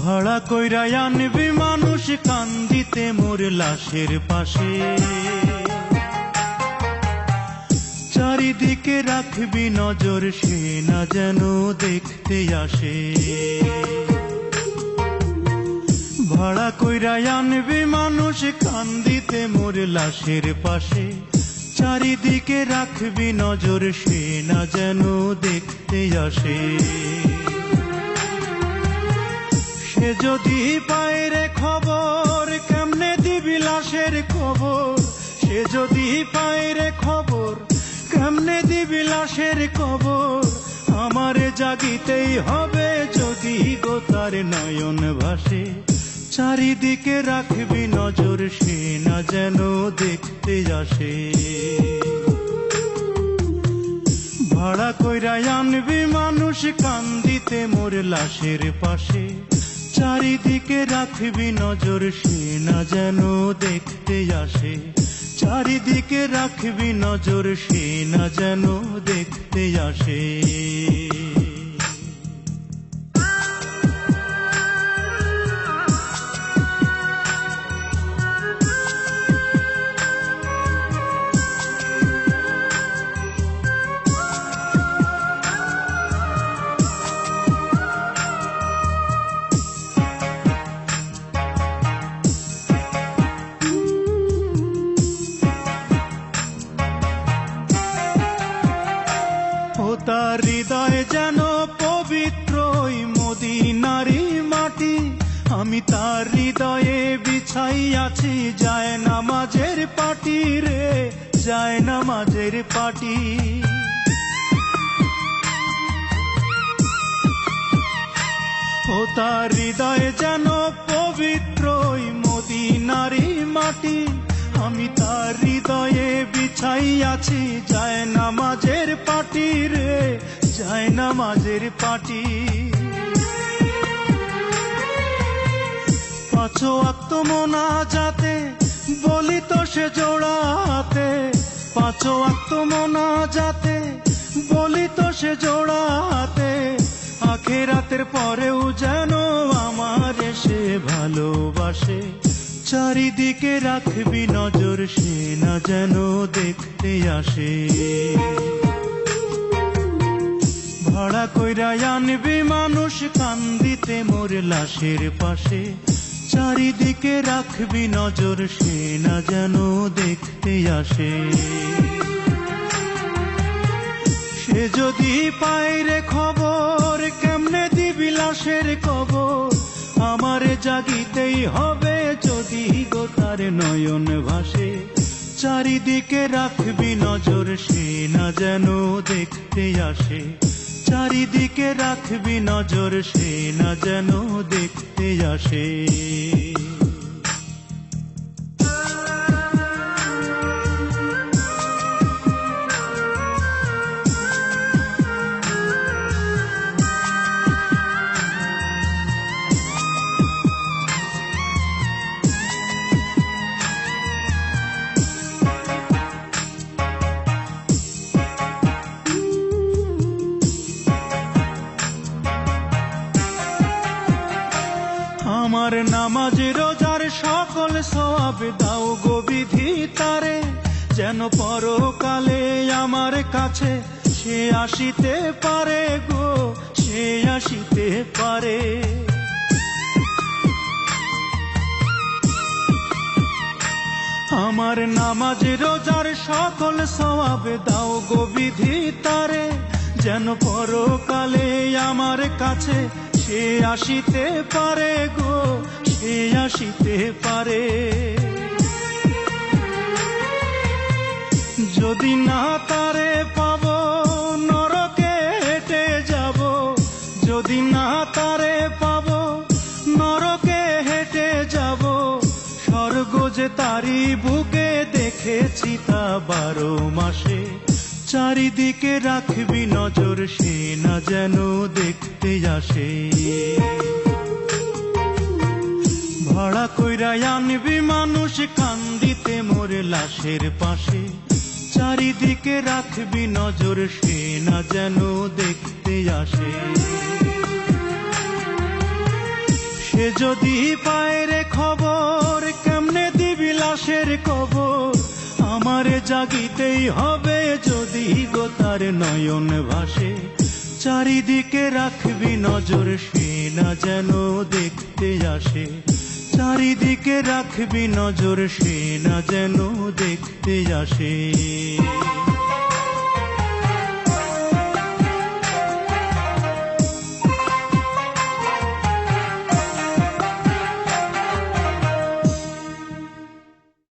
ভাড়া কইরা আনবি মানুষ কান্দিতে মোর লাশের পাশে, চারিদিকে রাখবি নজর সে না যেন দেখতে আসে। ভাড়া কইরা আনবি মানুষ কান্দিতে মোর লাশের পাশে, চারিদিকে রাখবি নজর সে না যেন দেখতে আসে। সে যদি পায় রে খবর কেমনে দিবি লাশের খবর, সে যদি পায় রে খবর কেমনে দিবি লাশের খবর। আমারে জাগিতেই হবে যদি গো তার নয়ন ভাসে, চারিদিকে রাখবি নজর সে না যেন দেখতে আসে। ভাড়া কইরা আনবি মানুষ কান্দিতে মোর লাশের পাশে, চারিদিকে রাখবি নজর সে না যেন দেখতে আসে। চারিদিকে রাখবি নজর সে না যেন দেখতে আসে। তার হৃদয় যেন পবিত্র মদিনারি মাটি, আমি তার হৃদয়ে বিছাইয়াছি যায় নামাজের পাটি রে, যায় নামাজের পাটি। ও তার হৃদয় যেন পবিত্র মদিনারি মাটি, আমি তার হৃদয়ে বিছাইয়াছি যায় নামাজের পাটি রে, যায় নামাজের পাটি। পাঁচ ওয়াক্ত মোনাজাতে বলি তো সে জোড়াতে, পাঁচ ওয়াক্ত মোনাজাতে বলি তো সে জোড়াতে। আখিরাতের পরেও যেন আমার সে ভালোবাসে, চারিদিকে রাখবি নজর সে না যেন দেখতে আসে। ভাড়া কইরা আনবি মানুষ কান্দিতে মোর লাশের পাশে, চারিদিকে রাখবি নজর সে না যেন দেখতে আসে। সে যদি পায় রে খবর কেমনে দিবি লাশের খবর, আমারে জাগিতেই হবে যদি গো তার নয়ন ভাসে। চারিদিকে রাখবি নজর সে না যেন দেখতে আসে, চারিদিকে রাখবি নজর সে না যেন দেখতে আসে। আমার নামাজ রোজার সকল সওয়াব দাও গো বিধি তারে, যেন পরকালে আমার কাছে সে আসিতে পারে গো, সে আসিতে পারে। আমার নামাজ রোজার সকল সওয়াব দাও গো বিধি তারে, যেন পরকালে আমার কাছে সে আসিতে পারে গো, সে আসিতে পারে। যদি না তারে পাব নরকে হেঁটে যাব, যদি না তারে পাব নরকে হেঁটে যাব। স্বর্গ যে তারি বুকে দেখেছি তা 12 মাসে, চারিদিকে রাখবি নজর সে না যেন দেখতে আসে। ভাড়া কইরা আনবি মানুষ কান্দিতে মোর লাশের পাশে, চারিদিকে রাখবি নজর সে না যেন দেখতে আসে। সে সে যদি পায় রে খবর কেমনে দিবি লাশের কবর, আমারে জাগিতেই হবে যদি গো তার নয়ন ভাসে। চারিদিকে রাখবি নজর সে না যেন দেখতে আসে, চারিদিকে রাখবি নজর সে না যেন দেখতে আসে।